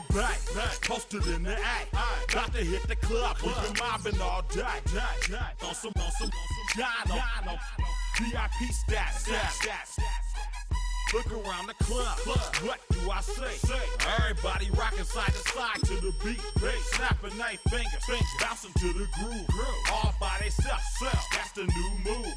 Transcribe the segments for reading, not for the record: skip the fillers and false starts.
the back, posted in the act. Got to hit the club, we been mobbing all day. On some Jono, VIP stats. Look around the club, what do I say? Everybody rocking side to side to the beat. Snapping their fingers, bouncing to the groove. All by themselves, that's the new move.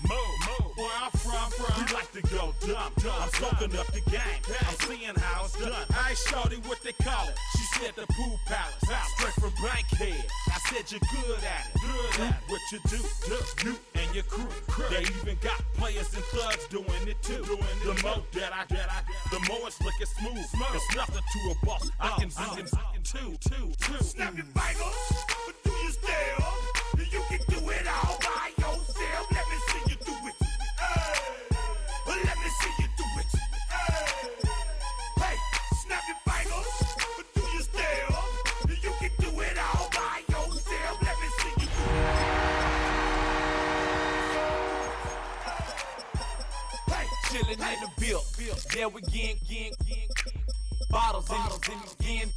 Where I'm from, we like to go dumb. I'm soaking up the game, I'm seeing how it's done. I ain't shorty what they call it, she said the pool palace. Straight from Bankhead, I said you're good at it. What you do, you and your crew. They even got players and thugs doing it too. The more that I the more it's looking smooth. It's nothing to a boss. I can two. Snap your fingers, but do you still? You can do it all by yourself. Let me see you do it. Let me see you do it. Hey, snap your fingers, but do you still? You can do it all by yourself. Let me see you do it. Hey, chillin' in the bill. Yeah, we getting bottles in again.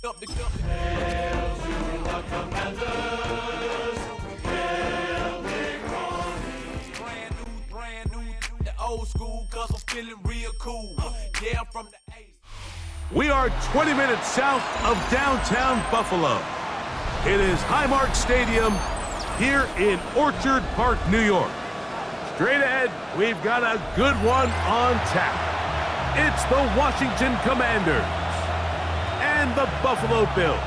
Up the cup. Hail to the commanders. Hail Big Ronnie. Brand new. The old school, cause I'm feeling real cool. Yeah, I'm from the A's. We are 20 minutes south of downtown Buffalo. It is Highmark Stadium here in Orchard Park, New York. Straight ahead, we've got a good one on tap. It's the Washington Commanders and the Buffalo Bills.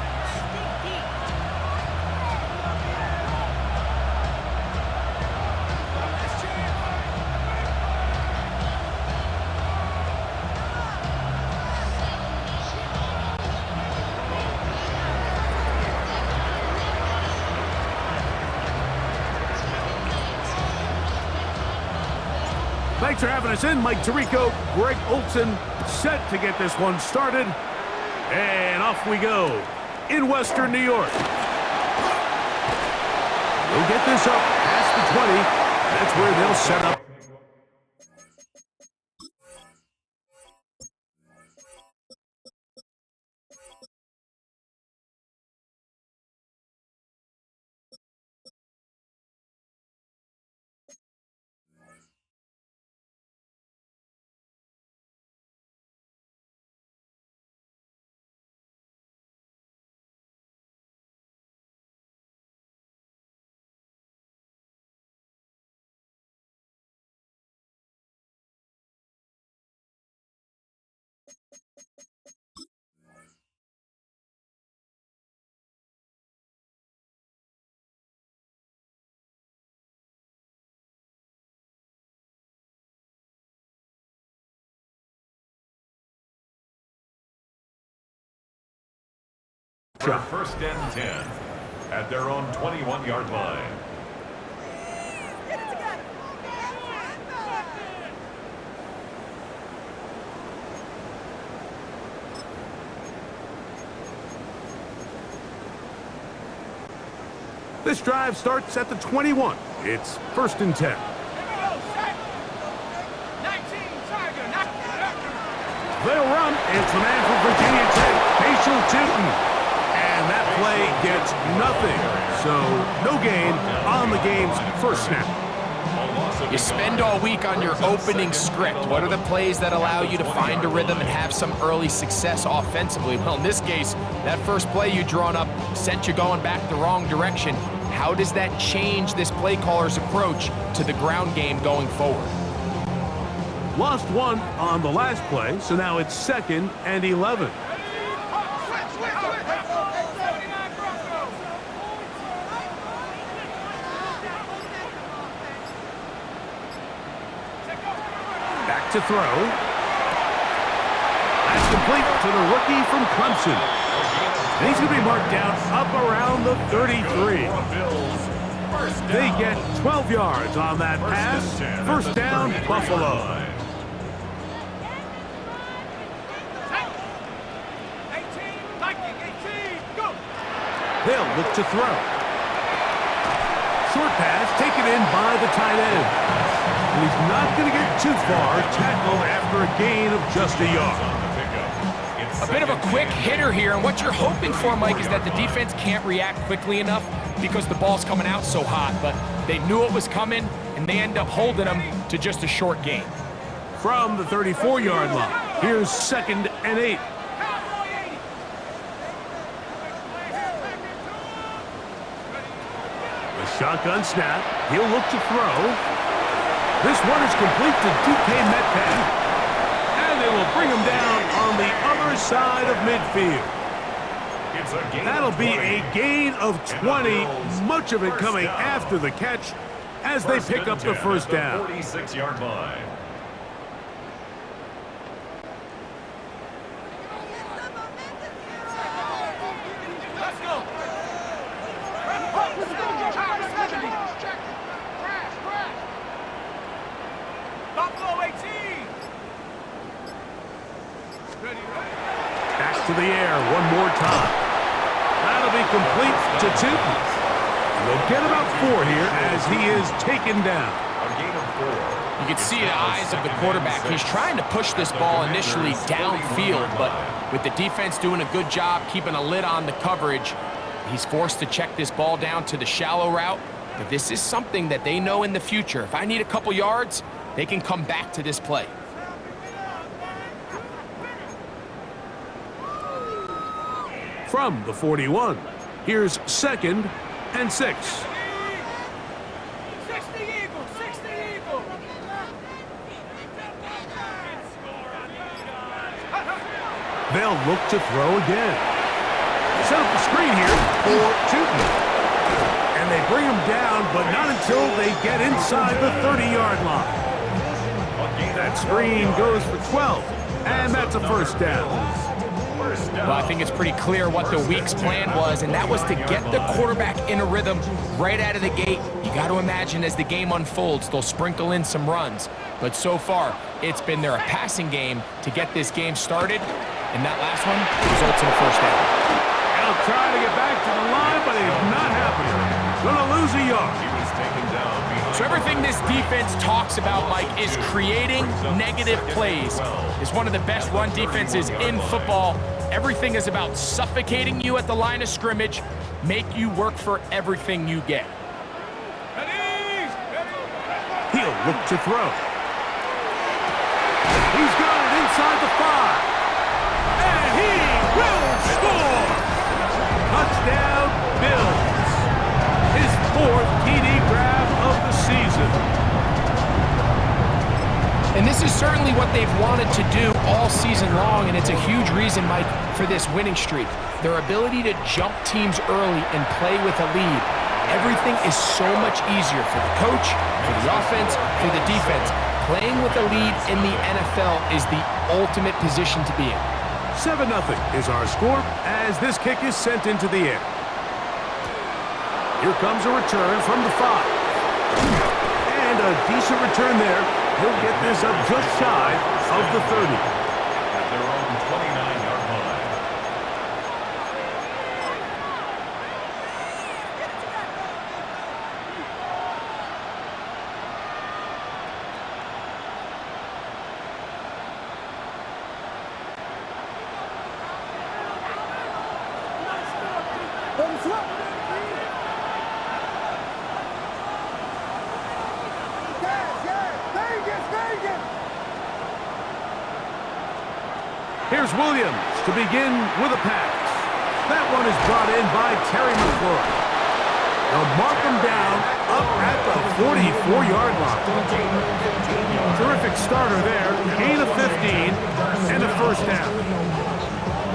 Thanks for having us in. Mike Tirico, Greg Olson, set to get this one started. And off we go in Western New York. We'll get this up past the 20. That's where they'll set up. For first and 10 at their own 21-yard line. This drive starts at the 21. It's first and 10. They'll run. It's the man from Virginia Tech, Paschal Tootin. And that play gets nothing. So no gain on the game's first snap. You spend all week on your opening script. What are the plays that allow you to find a rhythm and have some early success offensively? Well, in this case, that first play you drawn up sent you going back the wrong direction. How does that change this play caller's approach to the ground game going forward? Lost one on the last play, so now it's 2nd and 11. Back to throw. That's complete to the rookie from Clemson. And he's going to be marked down up around the 33. They get 12 yards on that pass. First down, Buffalo. They'll look to throw. Short pass taken in by the tight end. And he's not going to get too far. Tackled after a gain of just a yard. A bit of a quick hitter here, and what you're hoping for, Mike, is that the defense can't react quickly enough because the ball's coming out so hot, but they knew it was coming, and they end up holding them to just a short gain. From the 34-yard line, here's 2nd and 8. The shotgun snap. He'll look to throw. This one is complete to DK Metcalf. And they will bring him down on the other side of midfield. That'll be a gain of 20, much of it coming after the catch as they pick up the first down. 46-yard line. Back to the air one more time. That'll be complete to Tootin. They'll get about 4 here as he is taken down. A gain of 4. You can see the eyes of the quarterback. He's trying to push this ball initially downfield, but with the defense doing a good job keeping a lid on the coverage, he's forced to check this ball down to the shallow route. But this is something that they know in the future. If I need a couple yards, they can come back to this play. From the 41, here's 2nd and 6. They'll look to throw again. Set up the screen here for Tootin. And they bring him down, but not until they get inside the 30-yard line. That screen goes for 12, and that's a first down. Well, I think it's pretty clear what the week's plan was, and that was to get the quarterback in a rhythm right out of the gate. You got to imagine as the game unfolds, they'll sprinkle in some runs. But so far, it's been their passing game to get this game started, and that last one results in a first down. They'll try to get back to the line, but it's not happening. Gonna lose a yard. He was taken down behind. So everything this defense talks about, Mike, is creating negative plays. It's one of the best run defenses in football. Everything is about suffocating you at the line of scrimmage, make you work for everything you get. He'll look to throw. He's got it inside the 5. And he will score! Touchdown, Bills. His 4th TD grab of the season. And this is certainly what they've wanted to do all season long, and it's a huge reason, Mike, for this winning streak. Their ability to jump teams early and play with a lead. Everything is so much easier for the coach, for the offense, for the defense. Playing with a lead in the NFL is the ultimate position to be in. 7-0 is our score as this kick is sent into the air. Here comes a return from the 5. And a decent return there. He'll get this up just shy of the 30. At their own 29-yard line. Here's Williams to begin with a pass. That one is brought in by Terry McLaurin. They'll mark him down up at the 44-yard line. Terrific starter there. Gain of 15 and a first down.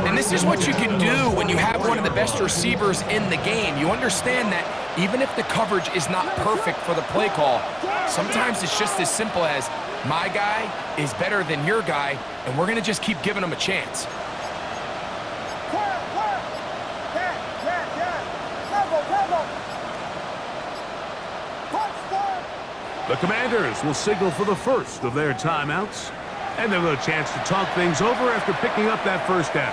And this is what you can do when you have one of the best receivers in the game. You understand that even if the coverage is not perfect for the play call, sometimes it's just as simple as my guy is better than your guy, and we're going to just keep giving him a chance. The Commanders will signal for the first of their timeouts, and they'll have a chance to talk things over after picking up that first down.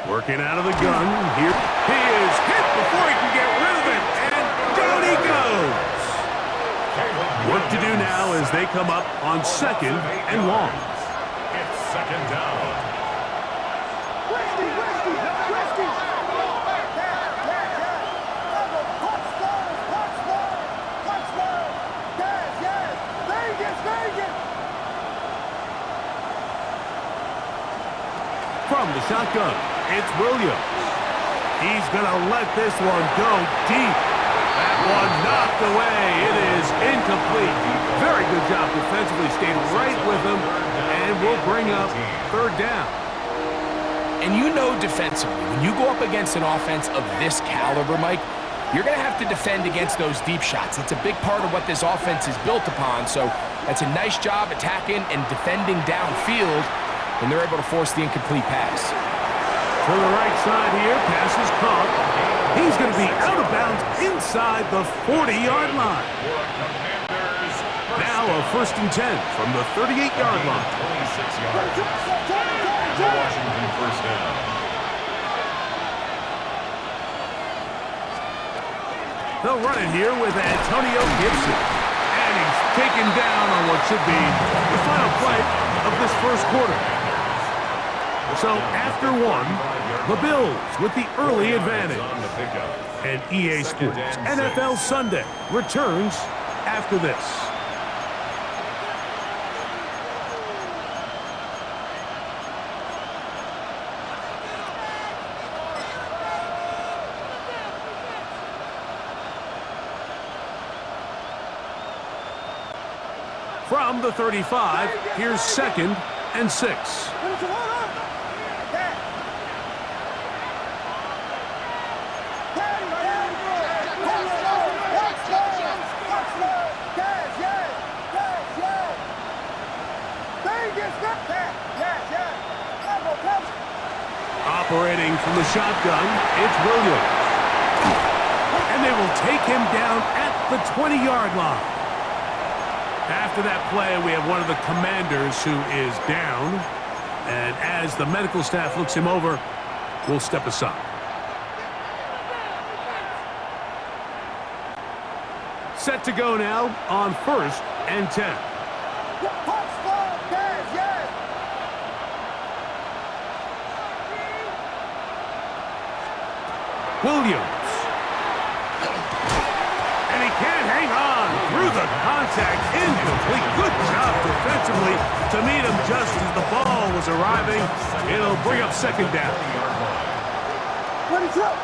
Working out of the gun. Here he is hit before he can get rid of it, and down he goes. Work to do now as they come up on 2nd and long. It's 2nd down. From the shotgun, it's Williams. He's going to let this one go deep. That one knocked away. It is incomplete. Very good job defensively. Stayed right with him, and will bring up 3rd down. And you know defensively, when you go up against an offense of this caliber, Mike, you're going to have to defend against those deep shots. That's a big part of what this offense is built upon. So that's a nice job attacking and defending downfield, and they're able to force the incomplete pass. To the right side here, pass is caught. He's going to be out of bounds inside the 40-yard line. Now a 1st and 10 from the 38-yard line. 26 yards. The Washington 1st down. They'll run it here with Antonio Gibson. And he's taken down on what should be the final play of this 1st quarter. So after 1, the Bills with the early advantage. And EA Sports NFL Sunday returns after this. From the 35, here's 2nd and 6. Operating from the shotgun, it's Williams. And they will take him down at the 20-yard line. After that play, we have one of the commanders who is down. And as the medical staff looks him over, we'll step aside. Set to go now on 1st and 10. Williams. And he can't hang on through the contact. Incomplete. Good job defensively to meet him just as the ball was arriving. It'll bring up 2nd down. What is up?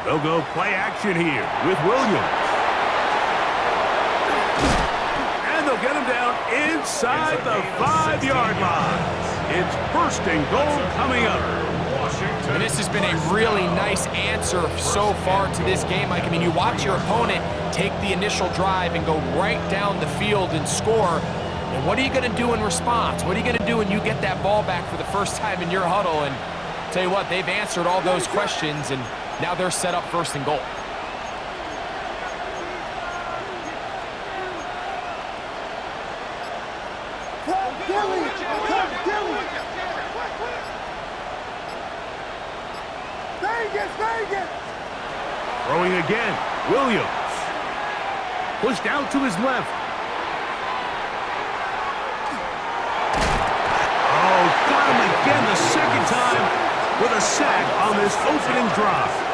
They'll go play action here with Williams. And they'll get him down inside the 5-yard line. It's 1st and goal coming up. And this has been a really nice answer so far to this game, Mike. I mean, you watch your opponent take the initial drive and go right down the field and score. And what are you going to do in response? What are you going to do when you get that ball back for the first time in your huddle? And I'll tell you what, they've answered all those questions, and now they're set up 1st and goal. Throwing again, Williams. Pushed out to his left. Oh, got him again the 2nd time with a sack on this opening drive.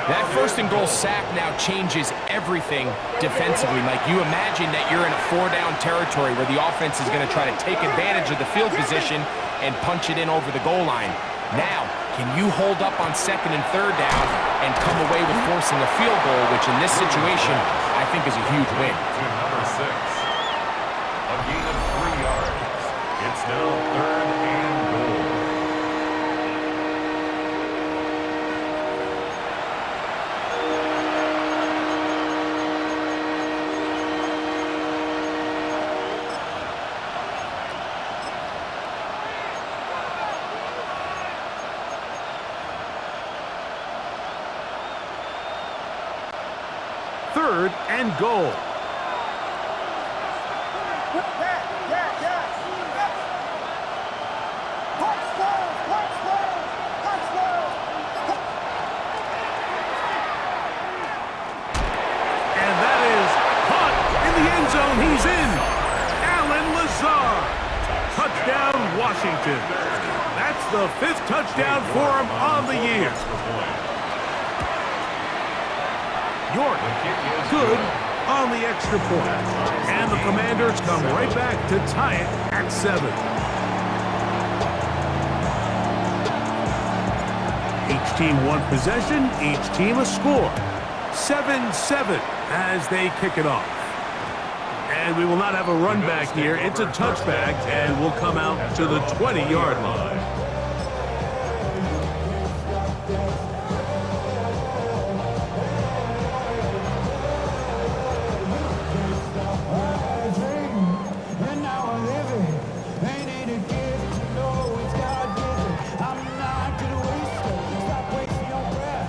That 1st and goal sack now changes everything defensively. Mike, you imagine that you're in a 4-down territory where the offense is going to try to take advantage of the field position and punch it in over the goal line. Now, Can you hold up on 2nd and 3rd down and come away with forcing a field goal, which in this situation, I think is a huge win. To number 6. A gain of 3 yards. It's now 3rd and goal. Third and goal. And that is caught in the end zone. He's in. Allen Lazard. Touchdown, Washington. That's the 5th touchdown for him on the year. York, good on the extra point. And the Commanders come right back to tie it at 7. Each team one possession, each team a score. 7-7 as they kick it off. And we will not have a run back here. It's a touchback, and we'll come out to the 20-yard line.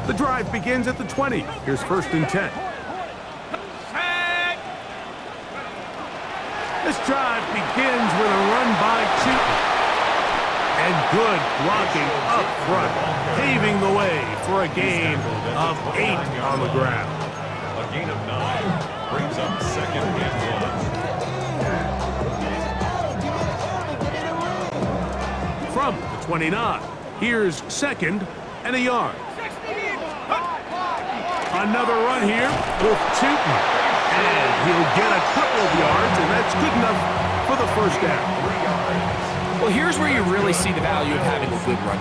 The drive begins at the 20. Here's 1st and 10. This drive begins with a run by Chutin. And good blocking up front, paving the way for a gain of 8 on the ground. A gain of 9 brings up 2nd and 1. From the 29, here's 2nd and a yard. Another run here with Chutin. And he'll get a couple of yards, and that's good enough for the 1st down. Well, here's where you really see the value of having a good run.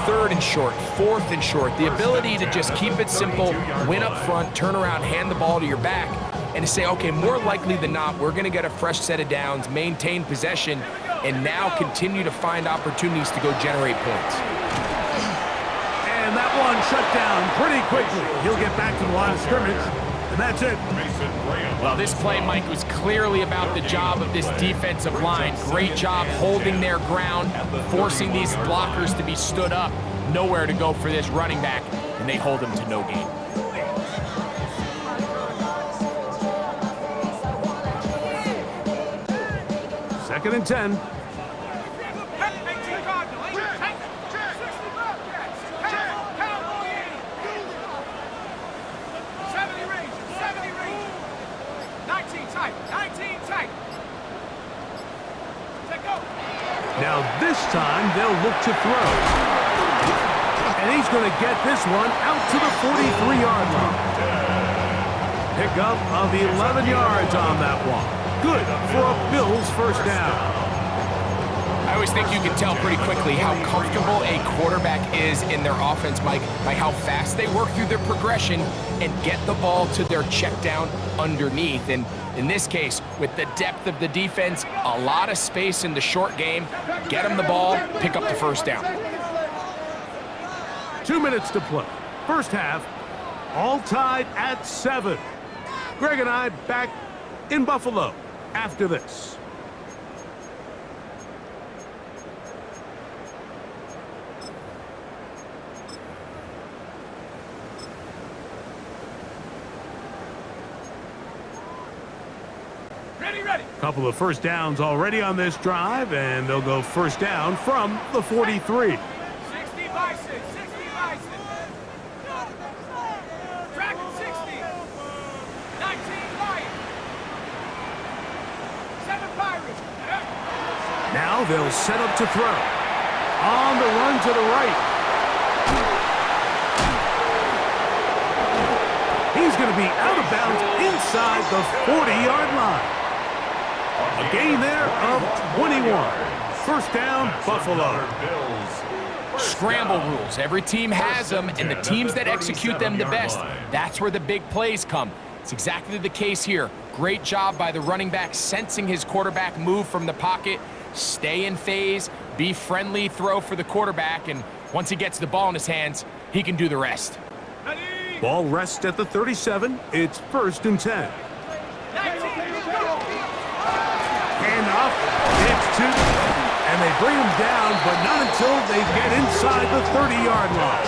3rd and short, 4th and short. The ability to just keep it simple, win up front, turn around, hand the ball to your back, and to say, okay, more likely than not, we're going to get a fresh set of downs, maintain possession, and now continue to find opportunities to go generate points. And that one shut down pretty quickly. He'll get back to the line of scrimmage, and that's it. Well, this play, Mike, was clearly about the job of this defensive line. Great job holding their ground, forcing these blockers to be stood up. Nowhere to go for this running back, and they hold him to no gain. Second and 10. Now this time they'll look to throw. And he's going to get this one out to the 43-yard line. Pickup of 11 yards on that one. Good for a Bills 1st down. I always think you can tell pretty quickly how comfortable a quarterback is in their offense, Mike, by how fast they work through their progression and get the ball to their check down underneath. And in this case, with the depth of the defense, a lot of space in the short game, get them the ball, pick up the 1st down. 2 minutes to play. 1st half, all tied at 7. Greg and I back in Buffalo after this. Couple of 1st downs already on this drive, and they'll go 1st down from the 43. 60 by 6, 60 by 6. Track it 60. 19 Lion. 7 Pirates. Now they'll set up to throw. On the run to the right. He's going to be out of bounds inside the 40-yard line. A gain there of 21. 1st down, Buffalo. scramble rules. Every team has them, and the teams that execute them the best, that's where the big plays come. It's exactly the case here. Great job by the running back sensing his quarterback move from the pocket, stay in phase, be friendly, throw for the quarterback, and once he gets the ball in his hands, he can do the rest. Ball rests at the 37. It's 1st and 10. Handoff. It's 2. And they bring him down, but not until they get inside the 30-yard line.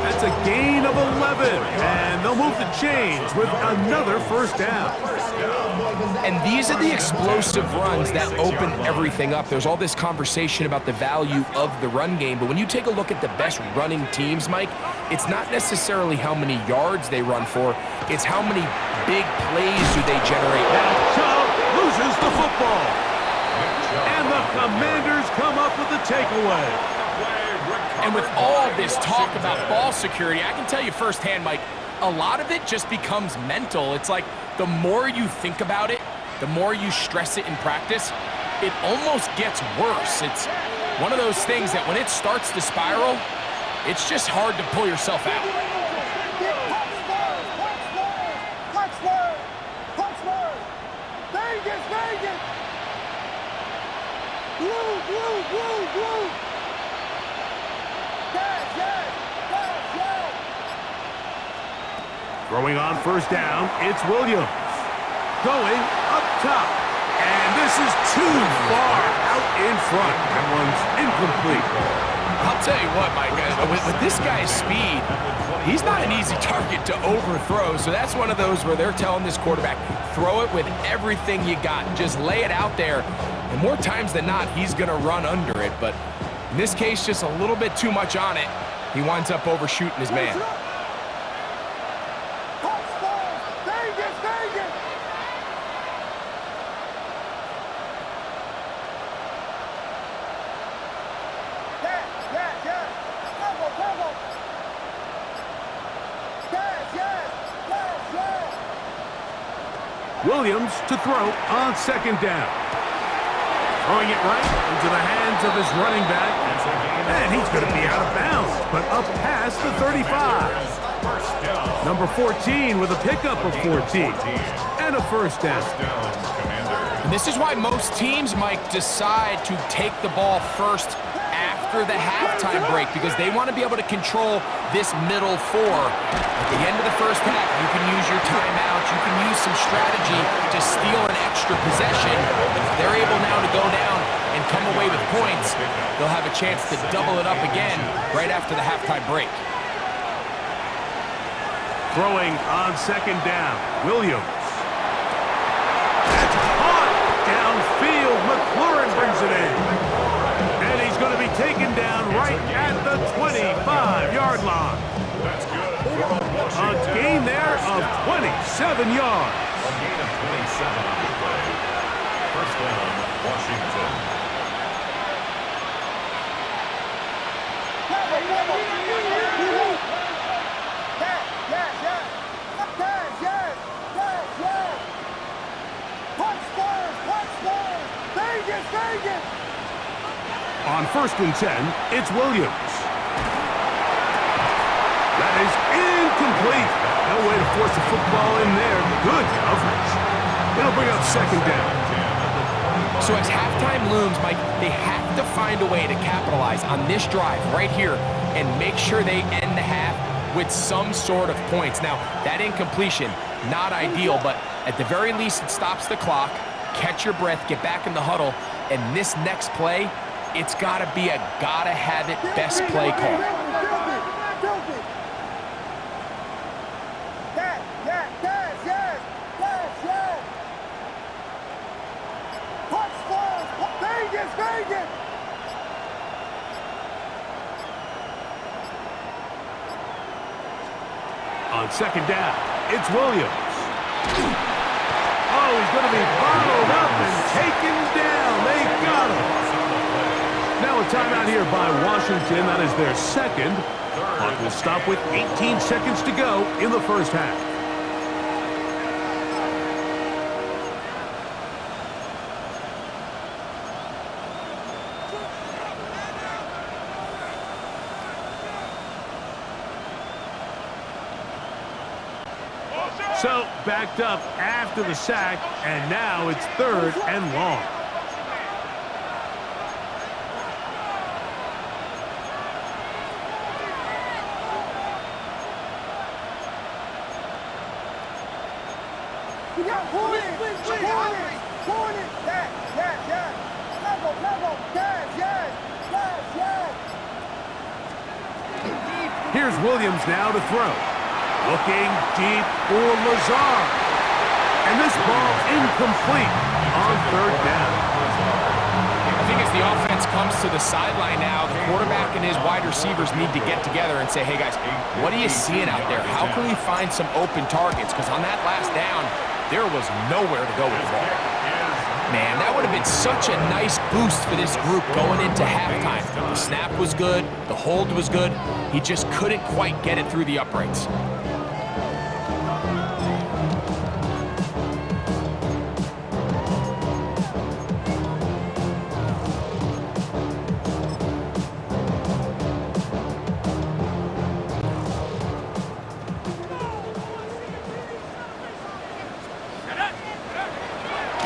That's a gain of 11, and they'll move the chains with another 1st down. And these are the explosive runs that open everything up. There's all this conversation about the value of the run game, but when you take a look at the best running teams, Mike, it's not necessarily how many yards they run for, it's how many big plays do they generate. Now Chubb loses the football. And the Commanders come up with the takeaway. And with all this talk about ball security, I can tell you firsthand, Mike, a lot of it just becomes mental. It's like the more you think about it, the more you stress it in practice, it almost gets worse. It's one of those things that when it starts to spiral, it's just hard to pull yourself out. Throwing on 1st down, it's Williams. Going up top. And this is too far out in front. That one's incomplete. I'll tell you what, Mike, with this guy's speed, he's not an easy target to overthrow. So that's one of those where they're telling this quarterback, throw it with everything you got. Just lay it out there. And more times than not, he's going to run under it. But in this case, just a little bit too much on it. He winds up overshooting his man. Williams to throw on 2nd down. Throwing it right into the hands of his running back. And he's going to be out of bounds, but up past the 35. Number 14 with a pickup of 14. And a 1st down. And this is why most teams, Mike, decide to take the ball first after the halftime break, because they want to be able to control this middle 4. At the end of the 1st half, you can use your timeout, you can use some strategy to steal an extra possession. If they're able now to go down and come away with points, they'll have a chance to double it up again right after the halftime break. Throwing on 2nd down, Williams. That's caught downfield. McLaurin brings it in. And he's going to be taken down right at the 25-yard line. A gain there of 27 yards. A gain of 27 on the play. 1st down, Washington. On 1st and 10, it's Williams. That is incomplete. No way to force the football in there. Good coverage. It'll bring up 2nd down. So as halftime looms, Mike, they have to find a way to capitalize on this drive right here and make sure they end the half with some sort of points. Now, that incompletion, not ideal, but at the very least, it stops the clock. Catch your breath, get back in the huddle, and this next play, it's got to be a gotta-have-it best play call. On 2nd down, it's Williams. Oh, he's going to be bottled up and taken down. They got him. Now a timeout here by Washington. That is their 2nd. Clock will stop with 18 seconds to go in the 1st half. So, backed up after the sack, and now it's 3rd and long. You got Hornet! Hornet! Yes! Level! Yes! Here's Williams now to throw. Looking deep for Lazard. And this ball incomplete on 3rd down. I think as the offense comes to the sideline now, the quarterback and his wide receivers need to get together and say, hey guys, what are you seeing out there? How can we find some open targets? Because on that last down, there was nowhere to go with the ball. Man, that would have been such a nice boost for this group going into halftime. The snap was good, the hold was good. He just couldn't quite get it through the uprights.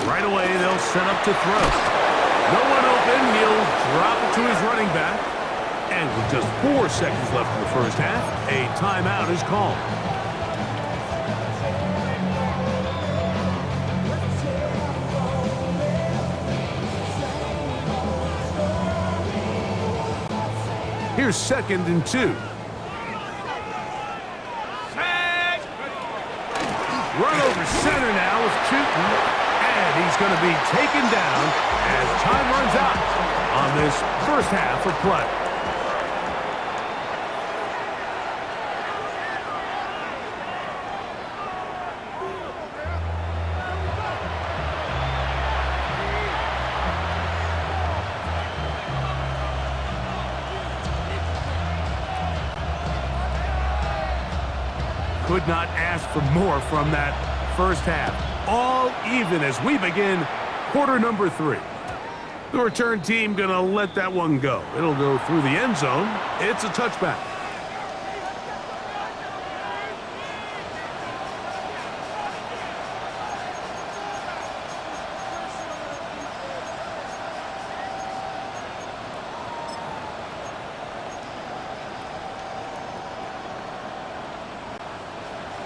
Right away, they'll set up to throw. No one open, he'll drop it to his running back. And with just 4 seconds left in the first half, a timeout is called. Here's 2nd and 2. Run over center now with Chutin. And he's going to be taken down as time runs out on this first half of play. Could not ask for more from that first half. All even as we begin quarter number 3. The return team gonna let that one go. It'll go through the end zone. It's a touchback.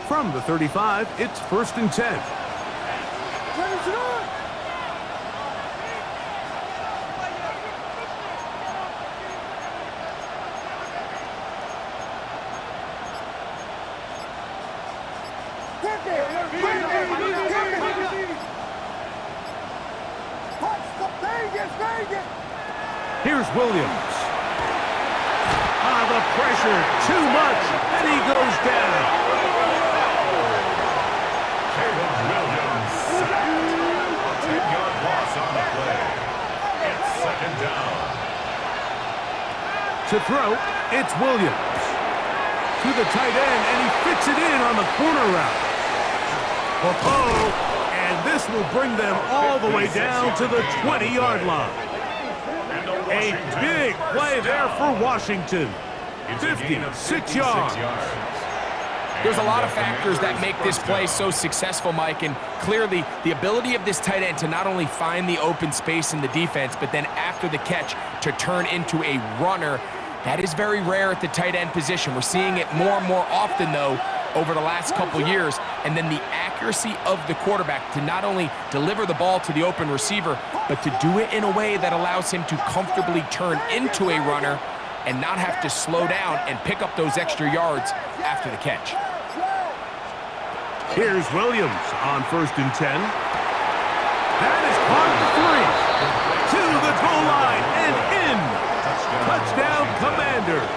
From the 35, it's 1st and 10. Here's Williams. The pressure, too much, and he goes down. Caleb Williams sacked. A 10-yard loss on the play. It's 2nd down. To throw, it's Williams. To the tight end, and he fits it in on the corner route. And this will bring them all the way down to the 20-yard line. A big play there for Washington. 56 yards. There's a lot of factors that make this play so successful, Mike, and clearly the ability of this tight end to not only find the open space in the defense, but then after the catch to turn into a runner. That is very rare at the tight end position. We're seeing it more and more often, though, over the last couple years. And then the accuracy of the quarterback to not only deliver the ball to the open receiver, but to do it in a way that allows him to comfortably turn into a runner and not have to slow down and pick up those extra yards after the catch. Here's Williams on 1st and 10. That is caught 3 to the goal line and in. Touchdown, Commanders.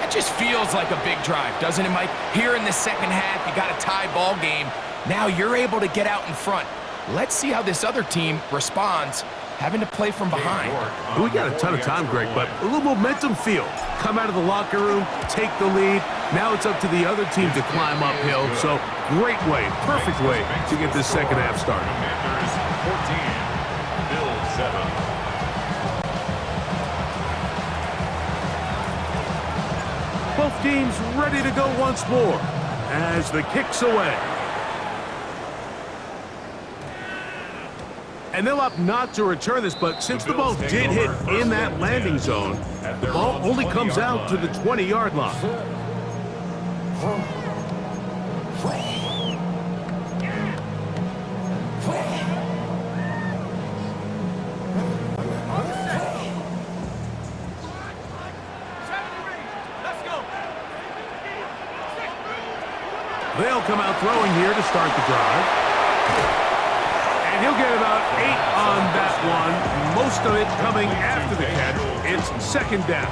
That just feels like a big drive, doesn't it, Mike? Here in the second half, you got a tie ball game. Now you're able to get out in front. Let's see how this other team responds, having to play from behind. We got a ton of time, Greg, but a little momentum feel. Come out of the locker room, take the lead. Now it's up to the other team to climb uphill. So great way, perfect way to get this second half started. Commanders 14, Bills 7. Well, Both teams ready to go once more as the kick's away. And they'll opt not to return this, but since the ball did hit in that landing zone, the ball only comes out to the 20-yard line. They'll come out throwing here to start the drive. And he'll get about 8 on that one. Most of it coming after the catch. It's second down.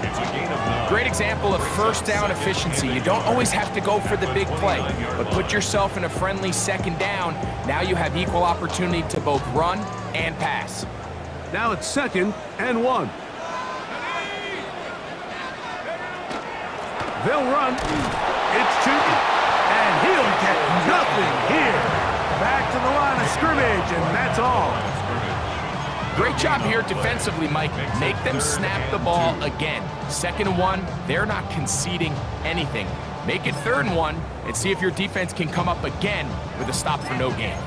It's a gain of 9. Great example of first down efficiency. You don't always have to go for the big play, but put yourself in a friendly second down. Now you have equal opportunity to both run and pass. Now it's 2nd and 1. They'll run. It's Chutin. And he'll get nothing here. Back to the line of scrimmage, and that's all. Great job here defensively, Mike. Make them snap the ball again. 2nd and 1, they're not conceding anything. Make it 3rd and 1, and see if your defense can come up again with a stop for no gain.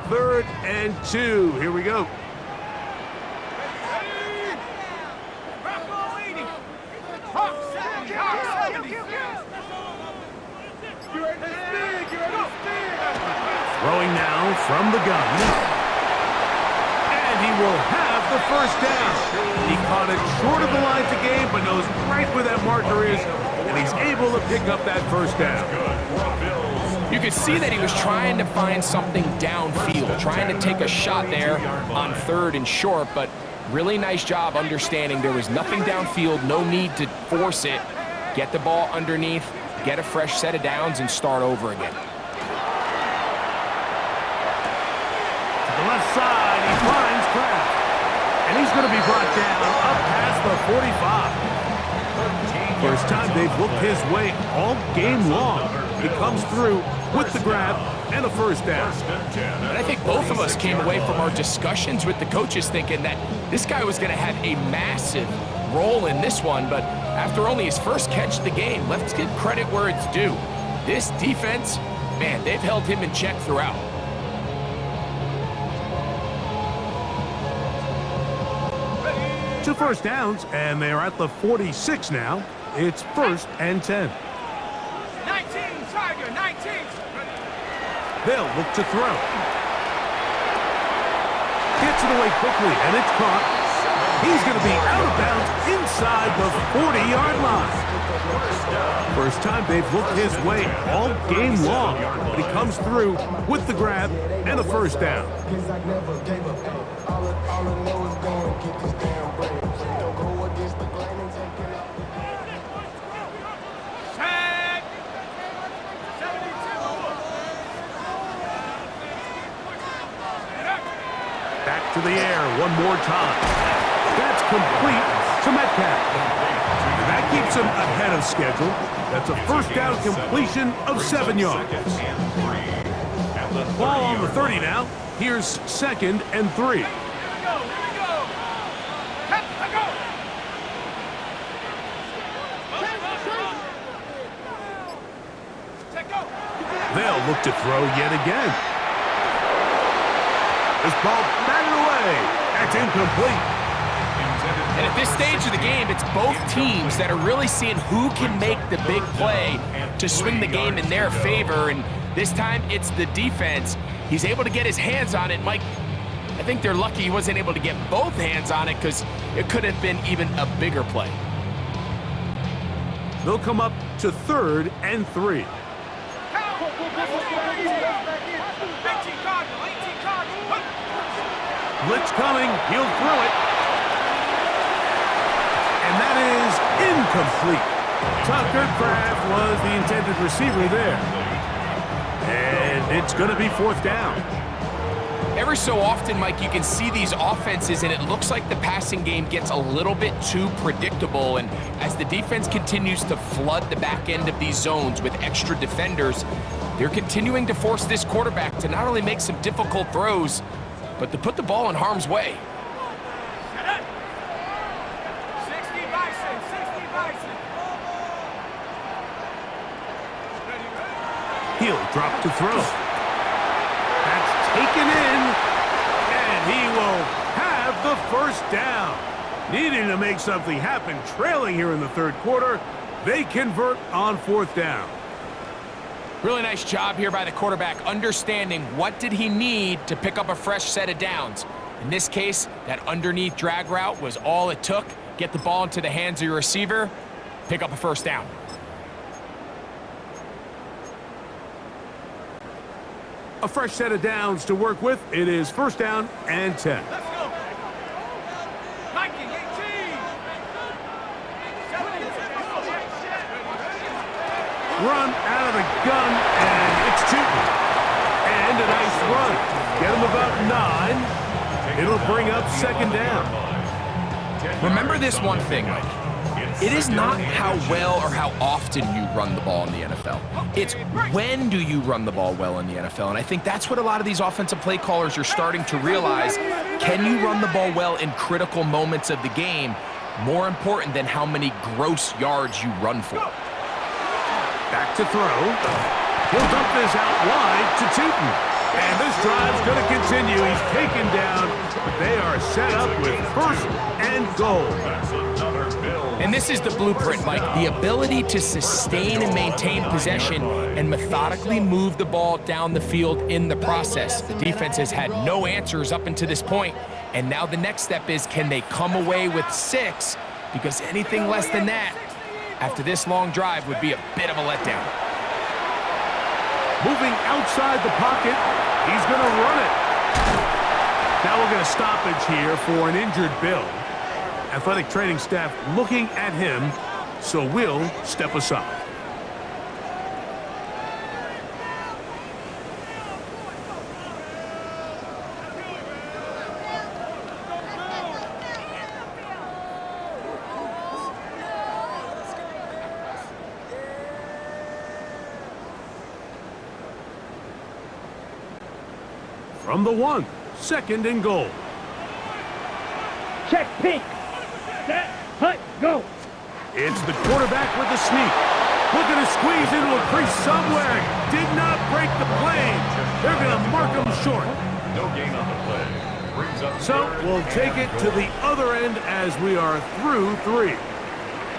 3rd and 2. Here we go. Throwing now from the gun. And he will have the first down. He caught it short of the line to gain, but knows right where that marker is, and he's able to pick up that first down. You could see that he was trying to find something downfield, trying to take a shot there on 3rd and short, but really nice job understanding there was nothing downfield, no need to force it. Get the ball underneath, get a fresh set of downs, and start over again. The left side, he finds Kraft. And he's going to be brought down up past the 45. First time they've looked his way all game long. He comes through with the grab and a first down. And I think both of us came away from our discussions with the coaches thinking that this guy was going to have a massive role in this one, but after only his first catch of the game, let's give credit where it's due. This defense, man, they've held him in check throughout. 2 first downs, and they're at the 46 now. It's 1st and 10. 19, Tiger, 19. They'll look to throw. Gets it away quickly, and it's caught. He's going to be out of bounds inside the 40-yard line. First time they've looked his way all game long, but he comes through with the grab and a first down. Back to the air one more time. That's complete to Metcalf. And that keeps him ahead of schedule. That's a first down completion of 7 yards. Ball on the 30 now. Here's 2nd and 3. They'll look to throw yet again. This ball batted away. That's incomplete. And at this stage of the game, it's both teams that are really seeing who can make the big play to swing the game in their favor. And this time, it's the defense. He's able to get his hands on it. Mike, I think they're lucky he wasn't able to get both hands on it because it could have been even a bigger play. They'll come up to 3rd and 3. Blitz coming, he'll throw it. And that is incomplete. Tucker Kraft was the intended receiver there. And it's going to be 4th down. Every so often, Mike, you can see these offenses, and it looks like the passing game gets a little bit too predictable. And as the defense continues to flood the back end of these zones with extra defenders, they're continuing to force this quarterback to not only make some difficult throws, but to put the ball in harm's way. He'll drop to throw. That's taken in, and he will have the first down. Needing to make something happen, trailing here in the third quarter, they convert on fourth down. Really nice job here by the quarterback, understanding what did he need to pick up a fresh set of downs. In this case, that underneath drag route was all it took. Get the ball into the hands of your receiver, pick up a first down. A fresh set of downs to work with. It is first down and 10. Let's go. Viking 18. 17. Run out of the gun, and it's Tootin. And a nice run. Get him about 9. It'll bring up second down. Remember this one thing, Mike. It is not how well or how often you run the ball in the NFL. It's when do you run the ball well in the NFL. And I think that's what a lot of these offensive play callers are starting to realize. Can you run the ball well in critical moments of the game? More important than how many gross yards you run for. Back to throw. He'll dump this out wide to Tootin. And this drive's going to continue. He's taken down. They are set up with first and goal. And this is the blueprint, Mike. The ability to sustain and maintain possession and methodically move the ball down the field in the process. The defense has had no answers up until this point. And now the next step is, can they come away with 6? Because anything less than that, after this long drive, would be a bit of a letdown. Moving outside the pocket, he's going to run it. Now we'll get a stoppage here for an injured Bill. Athletic training staff looking at him, so we'll step aside. From the 1, second and goal. Check pink. Set, hut, go. It's the quarterback with the sneak. Looking to squeeze into a crease somewhere. Did not break the plane. They're going to mark him short. No gain on the play. Brings up So we'll take it to the other end as we are through 3.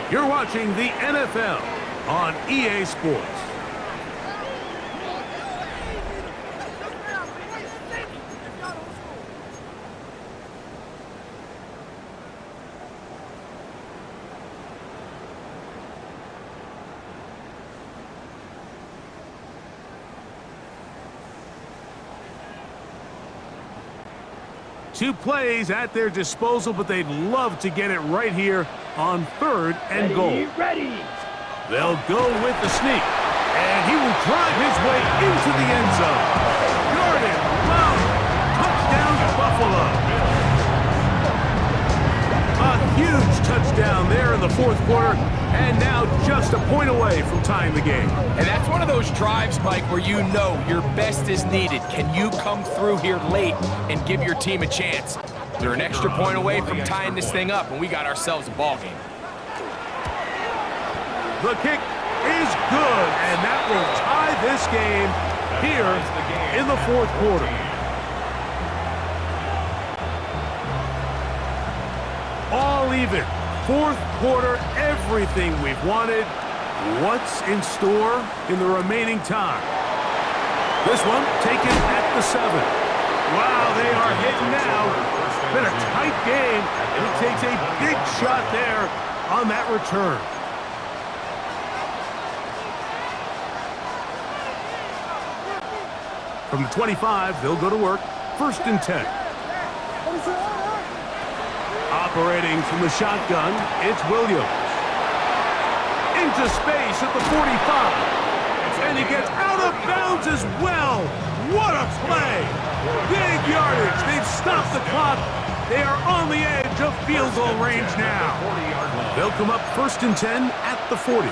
You're watching the NFL on EA Sports. Two plays at their disposal, but they'd love to get it right here on third and goal. Ready. They'll go with the sneak, and he will drive his way into the end zone. Jordan Love, touchdown Buffalo. A huge touchdown there in the fourth quarter, and now just a point away from tying the game. And that's one of those drives, Mike, where you know your best is needed. Can you come through here late and give your team a chance? They're an extra point away from tying this thing up, and we got ourselves a ball game. The kick is good, and that will tie this game here in the fourth quarter. All even. Fourth quarter, everything we've wanted. What's in store in the remaining time? This one taken at the 7. Wow, they are hitting now. Been a tight game, and it takes a big shot there on that return. From the 25, they'll go to work. First and 10. Operating from the shotgun, it's Williams. Into space at the 45. And he gets out of bounds as well. What a play. Big yardage. They've stopped the clock. They are on the edge of field goal range now. They'll come up first and 10 at the 40.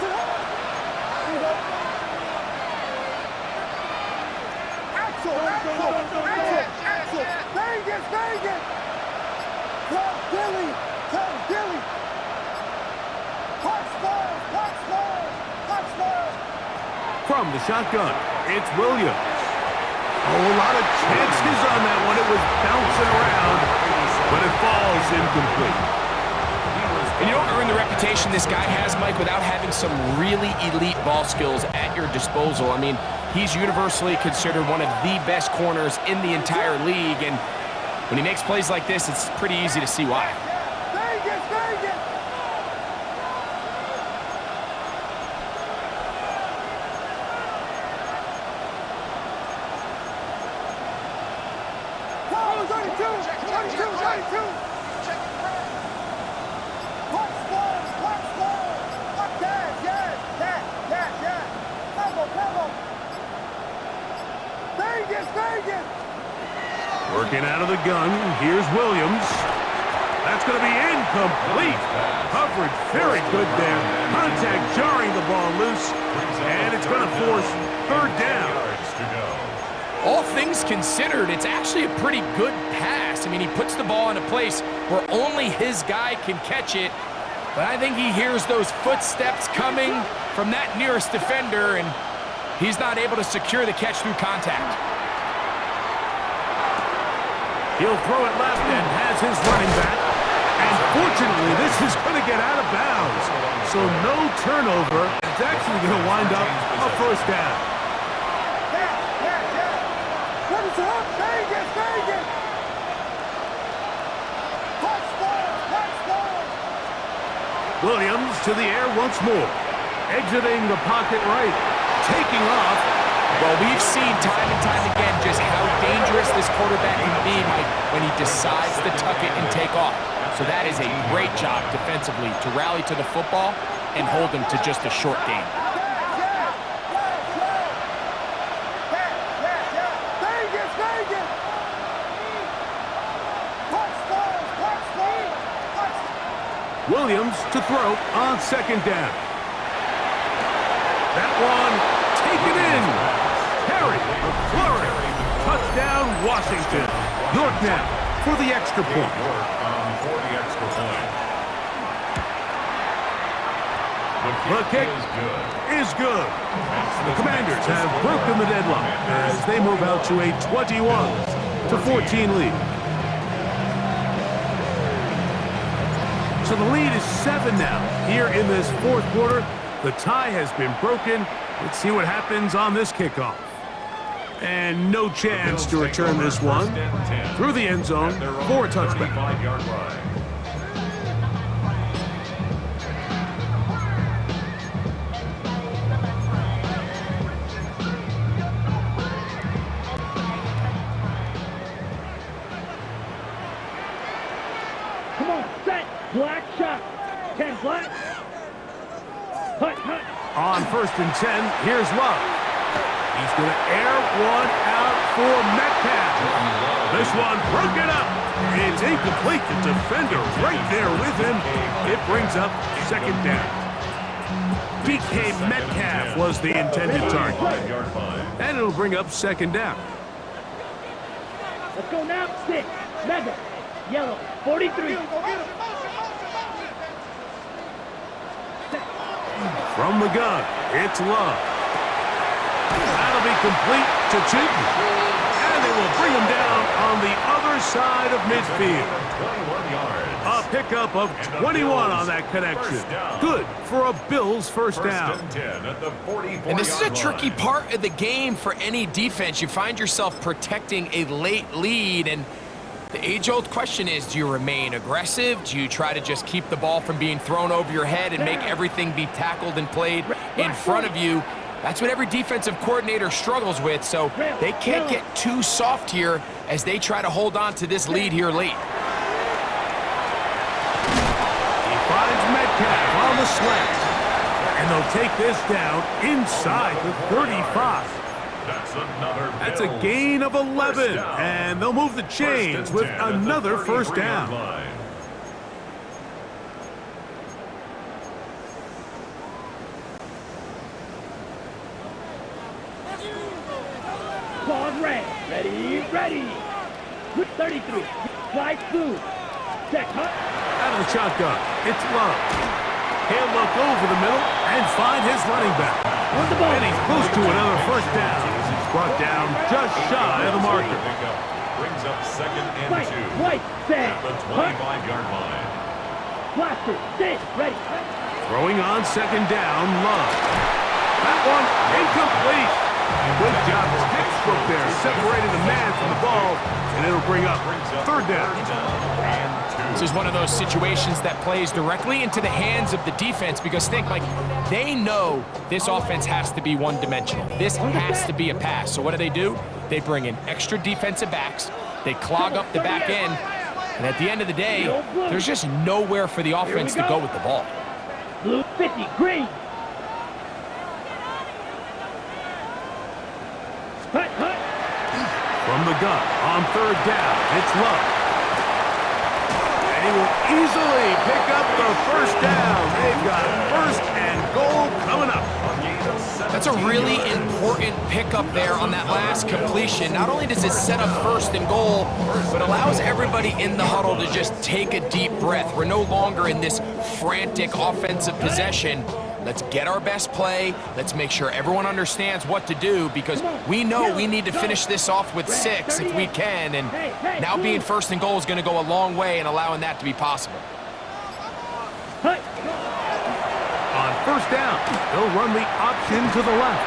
From the shotgun, It's Williams. Oh, a lot of chances on that one. It was bouncing around, but it falls incomplete. And you don't earn the reputation this guy has, Mike, without having some really elite ball skills at your disposal. I mean, he's universally considered one of the best corners in the entire league, and when he makes plays like this, it's pretty easy to see why. Working out of the gun, here's Williams. That's going to be incomplete. Coverage very good there. Contact jarring the ball loose, and it's going to force third down. All things considered, it's actually a pretty good pass. I mean, he puts the ball in a place where only his guy can catch it, but I think he hears those footsteps coming from that nearest defender, and he's not able to secure the catch through contact. He'll throw it left and has his running back. And fortunately, this is going to get out of bounds. So no turnover. It's actually going to wind up a first down. Williams to the air once more. Exiting the pocket right. Taking off. Well, we've seen time and time again just how dangerous this quarterback can be, Mike, when he decides to tuck it and take off. So that is a great job defensively to rally to the football and hold him to just a short gain. Williams to throw on second down. That one taken in. Perry, McFlurry, touchdown Washington. York now for the extra point. The kick is good. The Commanders have broken the deadlock as they move out to a 21-14 lead. So the lead is 7 now. Here in this fourth quarter, the tie has been broken. Let's see what happens on this kickoff. And no chance to return this one through the end zone for a touchback. Come on, set, black shot. 10 black. Hut, hut. On 1st and 10, here's Love. He's going to air one out for Metcalf. This one broken up. It's incomplete. The defender right there with him. It brings up second down. DK Metcalf was the intended target. And it'll bring up second down. Let's go now. 6. Mega. Yellow. 43. From the gun, it's Love. That'll be complete to Chitton. And they will bring him down on the other side of midfield. A pickup of 21 on that connection. Good for a Bills first down. And this is a tricky part of the game for any defense. You find yourself protecting a late lead, and the age-old question is, do you remain aggressive? Do you try to just keep the ball from being thrown over your head and make everything be tackled and played in front of you? That's what every defensive coordinator struggles with, so they can't get too soft here as they try to hold on to this lead here late. He finds Metcalf on the slant, and they'll take this down inside the 35. That's a gain of 11, and they'll move the chains with another first down. Pause red. Ready, ready. 33. Fly through. Check, hut. Out of the shotgun, it's Love. He'll look over the middle and find his running back. On the ball. And he's close to another first down. It's brought down just shy of the marker. Pickup brings up second and Right, 2 right, set. at the 25-yard line. Blaster, stay, ready. Throwing on second down, Love. That one incomplete. Good job. Sticks foot there, separating the man from the ball, and it'll bring up third down. This is one of those situations that plays directly into the hands of the defense because think, like, they know this offense has to be one-dimensional. This has to be a pass. So what do? They bring in extra defensive backs. They clog up the back end. And at the end of the day, there's just nowhere for the offense to go with the ball. Blue 50, green. Hut, hut. From the gun, on third down, it's Love. And he will easily pick up the first down. They've got first and goal coming up. That's a really important pickup there on that last completion. Not only does it set up first and goal, but allows everybody in the huddle to just take a deep breath. We're no longer in this frantic offensive possession. Let's get our best play. Let's make sure everyone understands what to do because we know we need to finish this off with 6 if we can. And now being first and goal is going to go a long way in allowing that to be possible. Hut. On first down, they'll run the option to the left.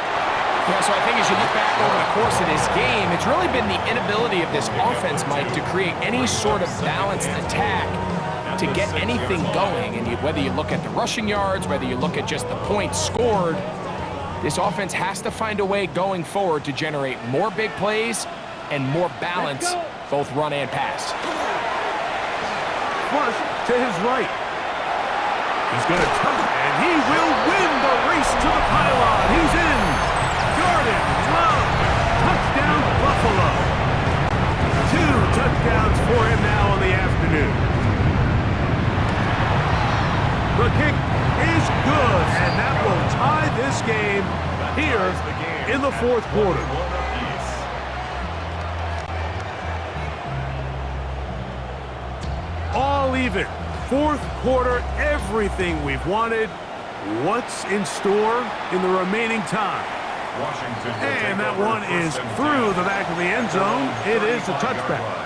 Yeah, so I think as you look back over the course of this game, it's really been the inability of this offense, Mike, to create any sort of balanced attack to get anything going. And whether you look at the rushing yards, whether you look at just the points scored, this offense has to find a way going forward to generate more big plays and more balance, both run and pass. Flush to his right. He's going to turn, and he will win the race to the pylon. He's in. Jordan Love. Touchdown, Buffalo. 2 touchdowns for him now on the afternoon. The kick is good, and that will tie this game here in the fourth quarter. All even. Fourth quarter, everything we've wanted. What's in store in the remaining time? And that one is through the back of the end zone. It is a touchback.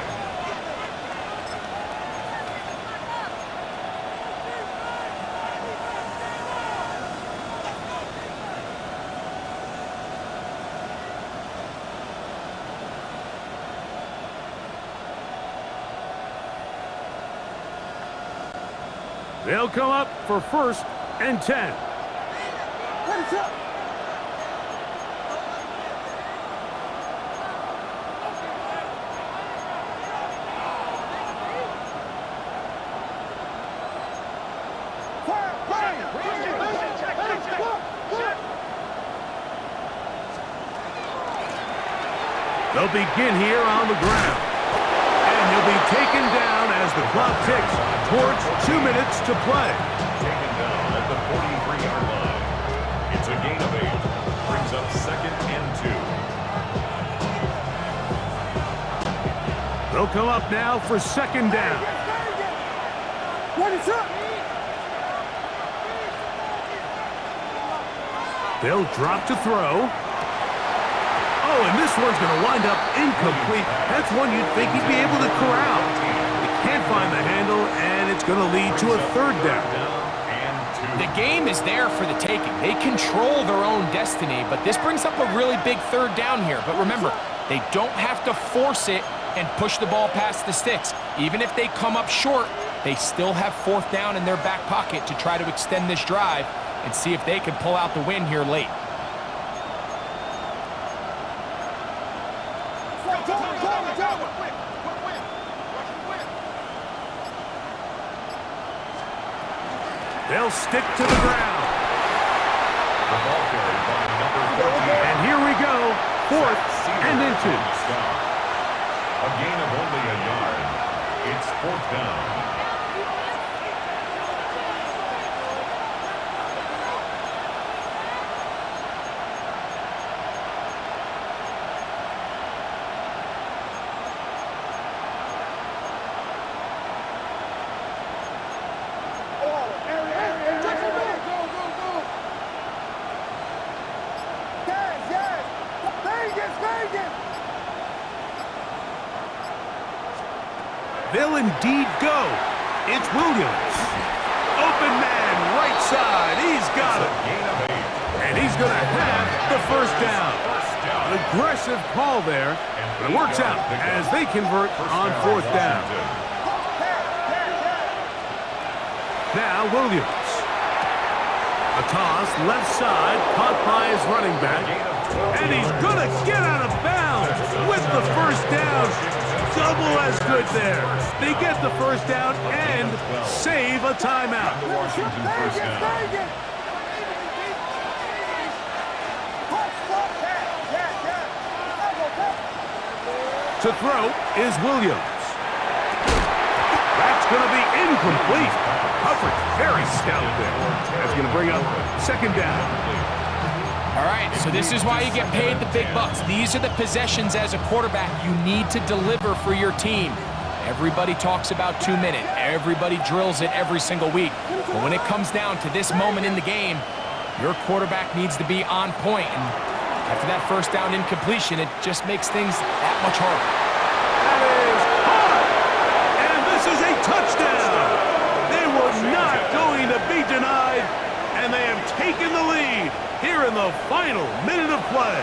They'll come up for first and 10. What is up? They'll begin here on the ground. And he'll be taken down as the clock ticks towards 2 minutes to play. Taken down at the 43-yard line. It's a gain of 8. Brings up second and 2. They'll come up now for second down. What is up? They'll drop to throw. Oh, and this one's going to wind up incomplete. That's one you'd think he'd be able to corral. He can't find the handle, and it's going to lead to a third down. The game is there for the taking. They control their own destiny, but this brings up a really big third down here. But remember, they don't have to force it and push the ball past the sticks. Even if they come up short, they still have fourth down in their back pocket to try to extend this drive and see if they can pull out the win here late. They'll stick to the ground. The ball carried by number 14. And here we go, fourth and inches. A gain of only a yard. It's fourth down. Yes, yes. Vegas, indeed go. It's Williams. Open man, right side. He's got it. And he's going to have the first down. An aggressive call there, but it works out as they convert on fourth down. Now Williams. A toss, left side, caught by his running back. And he's going to get out of bounds with the first down. Double as good there. They get the first down and save a timeout. Washington first down. To throw is Williams. That's going to be incomplete. Coverage very stout there. That's going to bring up second down. All right, so this is why you get paid the big bucks. These are the possessions as a quarterback you need to deliver for your team. Everybody talks about 2 minutes. Everybody drills it every single week. But when it comes down to this moment in the game, your quarterback needs to be on point. And after that first down incompletion, it just makes things that much harder. That is hard. And this is a touchdown. They were not going to be denied, and they have taken the lead here in the final minute of play.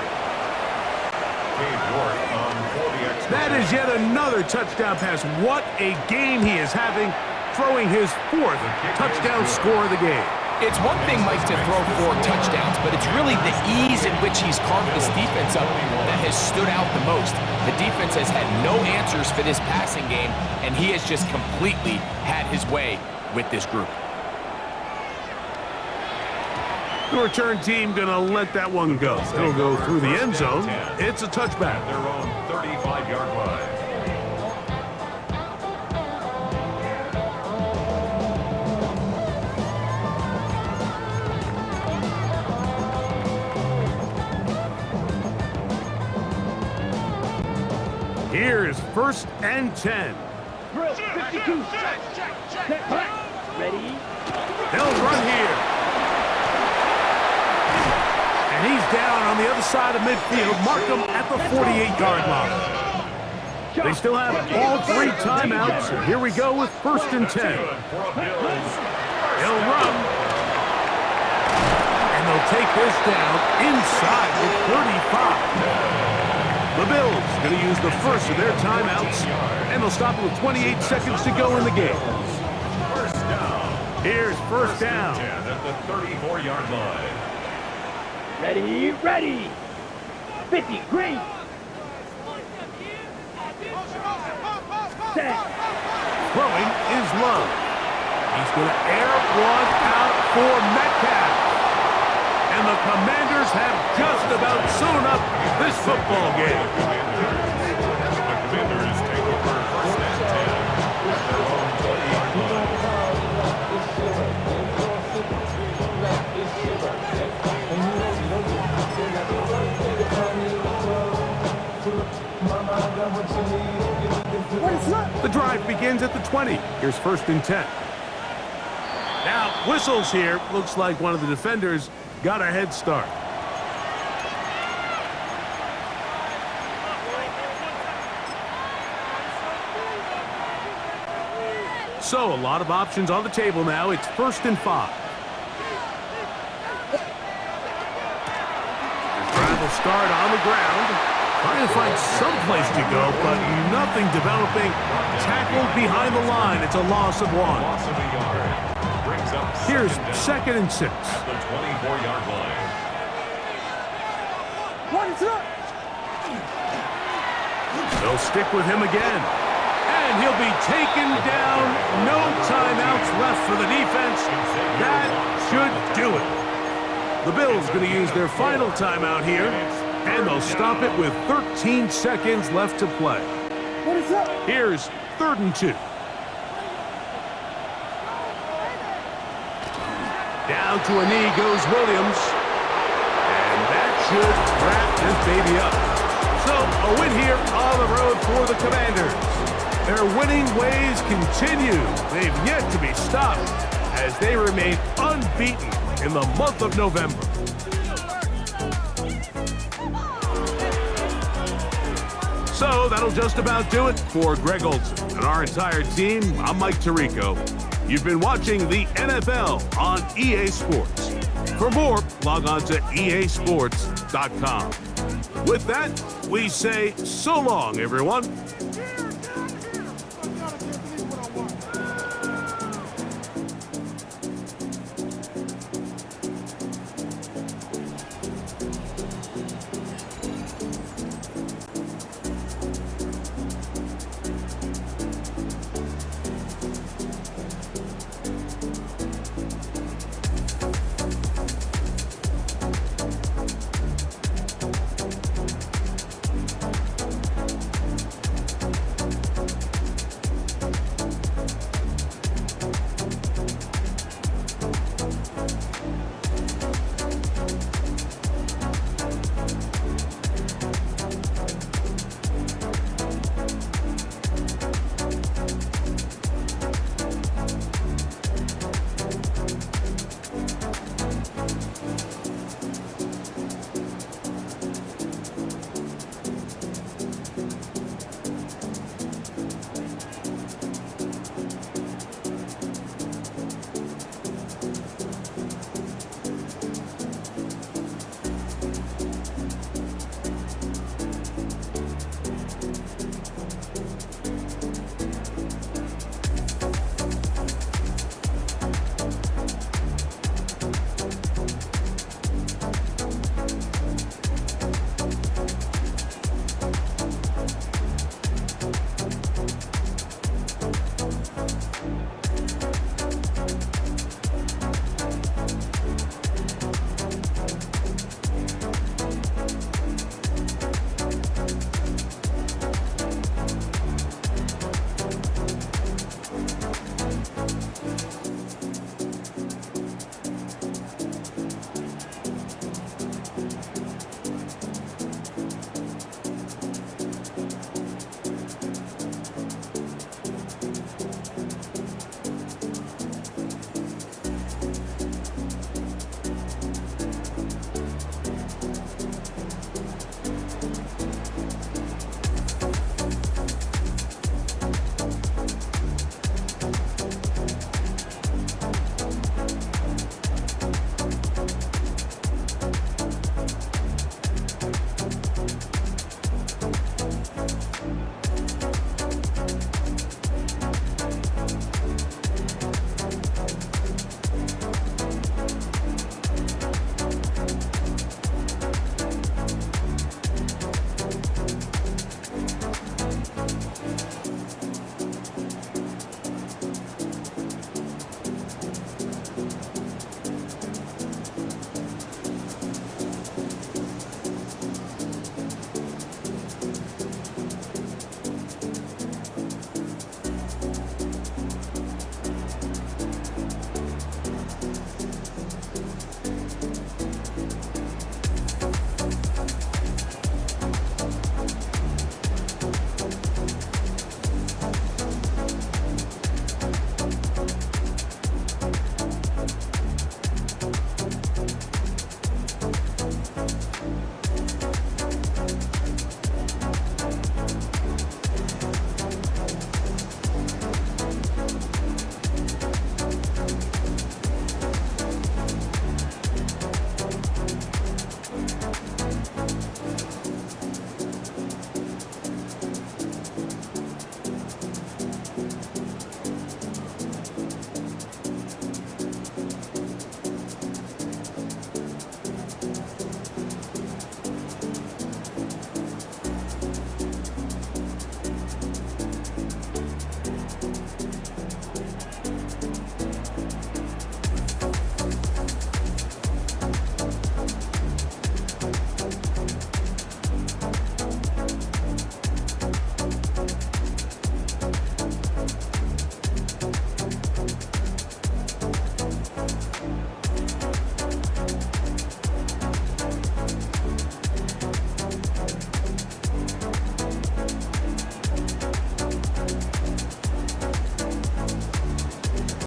That is yet another touchdown pass. What a game he is having, throwing his fourth touchdown score of the game. It's one thing, Mike, to throw 4 touchdowns, but it's really the ease in which he's carved this defense up that has stood out the most. The defense has had no answers for this passing game, and he has just completely had his way with this group. The return team going to let that one go. It'll go through the end zone. It's a touchback. Their own 35-yard line. Here's first and 10. Drill 52. Set, ready. They'll run here. And he's down on the other side of midfield. Mark him at the 48-yard line. They still have all 3 timeouts. And here we go with first and 10. They'll run. And they'll take this down inside the 35. The Bills going to use the first of their timeouts, and they'll stop it with 28 seconds to go in the game. Here's first down. At the 34-yard line. Ready, ready. 50, green. Set. Throwing is Love. He's going to air one out for Metcalf. And the Commanders have just about sewn up this football game. The Commanders take over first and 10. Their own 20-yard The drive begins at the 20. Here's first and 10. Now, whistles here. Looks like one of the defenders got a head start. So, a lot of options on the table now. It's first and 5. The drive will start on the ground. Trying to find some place to go, but nothing developing. Tackled behind the line. It's a loss of 1. Loss of a yard. Brings up Here's second and 6. at the 24-yard line. What is up? They'll stick with him again. And he'll be taken down. No timeouts left for the defense. That should do it. The Bills going to use their final timeout here, and they'll stop it with 13 seconds left to play. What is up? Here's third and 2. Down to a knee goes Williams. And that should wrap this baby up. So, a win here on the road for the Commanders. Their winning ways continue. They've yet to be stopped as they remain unbeaten in the month of November. So that'll just about do it for Greg Olson and our entire team. I'm Mike Tirico. You've been watching the NFL on EA Sports. For more, log on to easports.com. With that, we say so long, everyone.